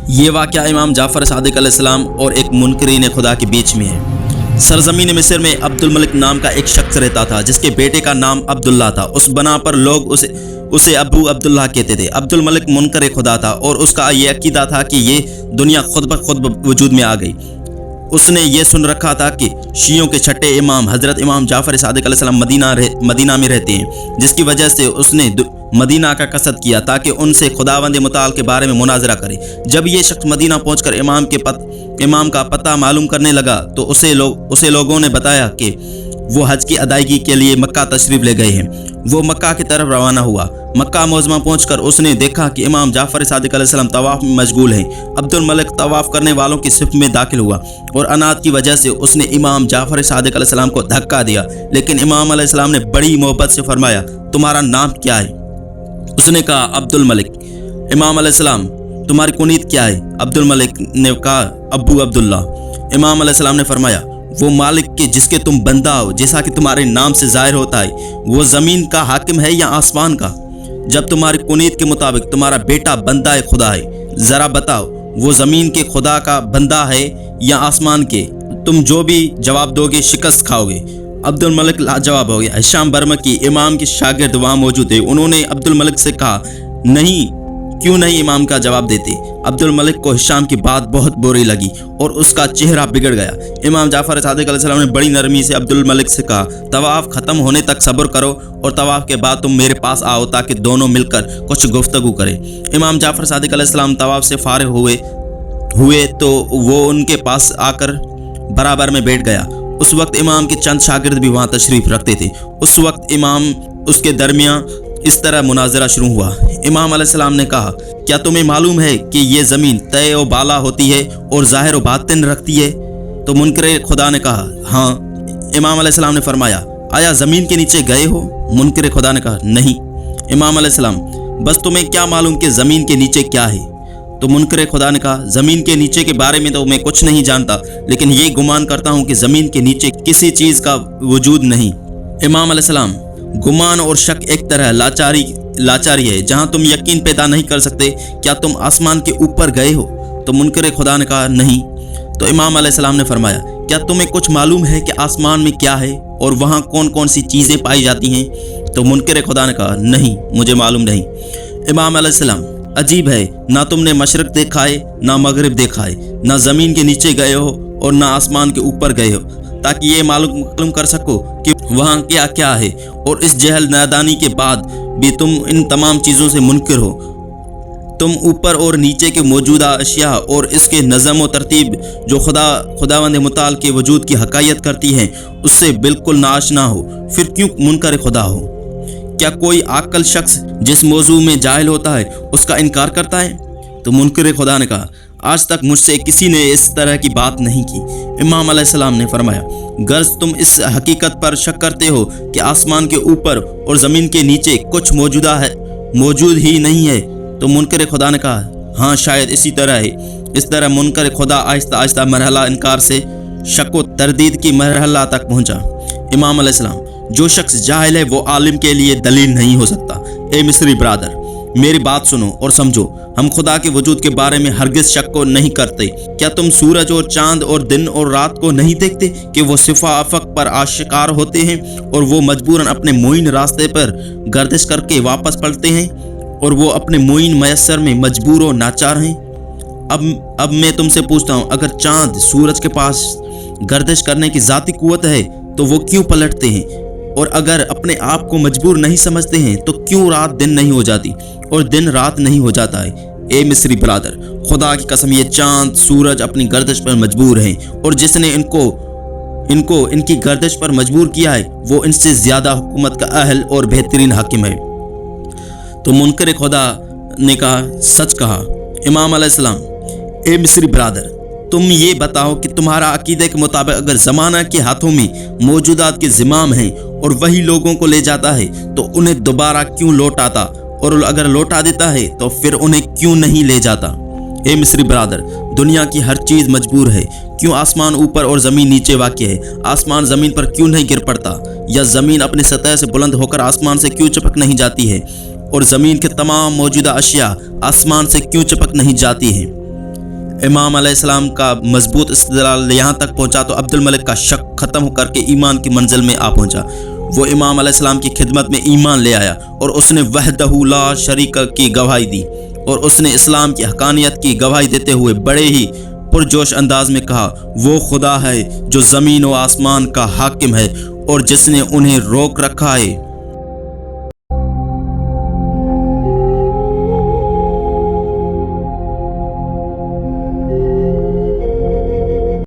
یہ واقعہ امام جعفر صادق علیہ السلام اور ایک منکرین خدا کے بیچ میں ہے۔ سرزمین مصر میں عبد الملک نام کا ایک شخص رہتا تھا جس کے بیٹے کا نام عبداللہ تھا۔ اس بنا پر لوگ اسے ابو عبداللہ کہتے تھے۔ عبد الملک منکر خدا تھا اور اس کا یہ عقیدہ تھا کہ یہ دنیا خود بخود وجود میں آ گئی۔ اس نے یہ سن رکھا تھا کہ شیعوں کے چھٹے امام حضرت امام جعفر صادق علیہ السلام مدینہ میں رہتے ہیں، جس کی وجہ سے اس نے مدینہ کا قصد کیا تاکہ ان سے خداوند متعال کے بارے میں مناظرہ کرے۔ جب یہ شخص مدینہ پہنچ کر امام کا پتہ معلوم کرنے لگا تو اسے لوگوں نے بتایا کہ وہ حج کی ادائیگی کے لیے مکہ تشریف لے گئے ہیں۔ وہ مکہ کی طرف روانہ ہوا۔ مکہ معظمہ پہنچ کر اس نے دیکھا کہ امام جعفر صادق علیہ السلام طواف میں مشغول ہیں۔ عبد الملک طواف کرنے والوں کی صف میں داخل ہوا اور عناد کی وجہ سے اس نے امام جعفر صادق علیہ السلام کو دھکا دیا، لیکن امام علیہ السلام نے بڑی محبت سے فرمایا، تمہارا نام کیا ہے؟ اس نے کہا عبد الملک۔ امام علیہ السلام، تمہاری کنیت کیا ہے؟ عبد الملک نے کہا ابو عبداللہ۔ امام علیہ السلام نے فرمایا، وہ مالک کے جس کے تم بندہ ہو، جیسا کہ تمہارے نام سے ظاہر ہوتا ہے، وہ زمین کا حاکم ہے یا آسمان کا؟ جب تمہاری کنیت کے مطابق تمہارا بیٹا بندہ خدا ہے، ذرا بتاؤ وہ زمین کے خدا کا بندہ ہے یا آسمان کے؟ تم جو بھی جواب دو گے شکست کھاؤ گے۔ عبد الملک لاجواب ہو گیا۔ ہشام برمکی امام کے شاگرد وہاں موجود تھے۔ انہوں نے عبد الملک سے کہا، کیوں نہیں امام کا جواب دیتے؟ عبد الملک کو ہشام کی بات بہت بری لگی اور اس کا چہرہ بگڑ گیا۔ امام جعفر صادق علیہ السلام نے بڑی نرمی سے عبد الملک سے کہا، طواف ختم ہونے تک صبر کرو اور طواف کے بعد تم میرے پاس آؤ تاکہ دونوں مل کر کچھ گفتگو کریں۔ امام جعفر صادق علیہ السلام طواف سے فارغ ہوئے تو وہ ان کے پاس آ کر برابر میں بیٹھ گیا۔ اس وقت امام کے چند شاگرد بھی وہاں تشریف رکھتے تھے۔ اس وقت امام اس کے درمیان اس طرح مناظرہ شروع ہوا۔ امام علیہ السلام نے کہا، کیا تمہیں معلوم ہے کہ یہ زمین طے و بالا ہوتی ہے اور ظاہر و باطن رکھتی ہے؟ تو منکر خدا نے کہا، ہاں۔ امام علیہ السلام نے فرمایا، آیا زمین کے نیچے گئے ہو؟ منکر خدا نے کہا، نہیں۔ امام علیہ السلام، بس تمہیں کیا معلوم کہ زمین کے نیچے کیا ہے؟ تو منکر خدا نے کہا، زمین کے نیچے کے بارے میں تو میں کچھ نہیں جانتا، لیکن یہ گمان کرتا ہوں کہ زمین کے نیچے کسی چیز کا وجود نہیں۔ امام علیہ السلام، گمان اور شک ایک طرح لاچاری ہے جہاں تم یقین پیدا نہیں کر سکتے۔ کیا تم آسمان کے اوپر گئے ہو؟ تو منکر خدا نے کہا، نہیں۔ تو امام علیہ السلام نے فرمایا، کیا تمہیں کچھ معلوم ہے کہ آسمان میں کیا ہے اور وہاں کون کون سی چیزیں پائی جاتی ہیں؟ تو منکر خدا نے کہا، نہیں، مجھے معلوم نہیں۔ امام علیہ السلام، عجیب ہے، نہ تم نے مشرق دیکھا ہے نہ مغرب دیکھا ہے، نہ زمین کے نیچے گئے ہو اور نہ آسمان کے اوپر گئے ہو تاکہ یہ معلوم کر سکو کہ وہاں کیا کیا ہے، اور اس جہل نادانی کے بعد بھی تم ان تمام چیزوں سے منکر ہو۔ تم اوپر اور نیچے کے موجودہ اشیاء اور اس کے نظم و ترتیب جو خداوند متعال کے وجود کی حکایت کرتی ہیں اس سے بالکل ناآشنا ہو، پھر کیوں منکر خدا ہو؟ کیا کوئی عاقل شخص جس موضوع میں جاہل ہوتا ہے اس کا انکار کرتا ہے؟ تو منکر خدا نے کہا، آج تک مجھ سے کسی نے اس طرح کی بات نہیں کی۔ امام علیہ السلام نے فرمایا، غرض تم اس حقیقت پر شک کرتے ہو کہ آسمان کے اوپر اور زمین کے نیچے کچھ موجود ہی نہیں ہے؟ تو منکر خدا نے کہا، ہاں شاید اسی طرح ہے۔ اس طرح منکر خدا آہستہ آہستہ مرحلہ انکار سے شک و تردید کی مرحلہ تک پہنچا۔ امام علیہ السلام، جو شخص جاہل ہے وہ عالم کے لیے دلیل نہیں ہو سکتا۔ اے مصری برادر، میری بات سنو اور سمجھو، ہم خدا کے وجود کے بارے میں ہرگز شک کو نہیں کرتے۔ کیا تم سورج اور چاند اور دن اور رات کو نہیں دیکھتے کہ وہ صفا افق پر آشکار ہوتے ہیں اور وہ مجبوراً اپنے معین راستے پر گردش کر کے واپس پلٹتے ہیں، اور وہ اپنے معین میسر میں مجبور و ناچار ہیں؟ اب میں تم سے پوچھتا ہوں، اگر چاند سورج کے پاس گردش کرنے کی ذاتی قوت ہے تو وہ کیوں پلٹتے ہیں؟ اور اگر اپنے آپ کو مجبور نہیں سمجھتے ہیں تو کیوں رات دن نہیں ہو جاتی اور دن رات نہیں ہو جاتا ہے؟ اے مصری برادر، خدا کی قسم یہ چاند سورج اپنی گردش پر مجبور ہیں، اور جس نے ان کی گردش پر مجبور کیا ہے وہ ان سے زیادہ حکومت کا اہل اور بہترین حاکم ہے۔ تو منکر خدا نے کہا، سچ کہا۔ امام علیہ السلام، اے مصری برادر، تم یہ بتاؤ کہ تمہارا عقیدے کے مطابق اگر زمانہ کے ہاتھوں میں موجودات کے زمام ہیں اور وہی لوگوں کو لے جاتا ہے تو انہیں دوبارہ کیوں لوٹاتا، اور اگر لوٹا دیتا ہے تو پھر انہیں کیوں نہیں لے جاتا؟ اے مصری برادر، دنیا کی ہر چیز مجبور ہے، کیوں آسمان اوپر اور زمین نیچے واقع ہے؟ آسمان زمین پر کیوں نہیں گر پڑتا، یا زمین اپنی سطح سے بلند ہو کر آسمان سے کیوں چپک نہیں جاتی ہے، اور زمین کے تمام موجودہ اشیاء آسمان سے کیوں چپک نہیں جاتی ہیں؟ امام علیہ السلام کا مضبوط استدلال یہاں تک پہنچا تو عبد الملک کا شک ختم کر کے ایمان کی منزل میں آ پہنچا۔ وہ امام علیہ السلام کی خدمت میں ایمان لے آیا اور اس نے وحدہ لا شریک کی گواہی دی، اور اس نے اسلام کی حقانیت کی گواہی دیتے ہوئے بڑے ہی پرجوش انداز میں کہا، وہ خدا ہے جو زمین و آسمان کا حاکم ہے اور جس نے انہیں روک رکھا ہے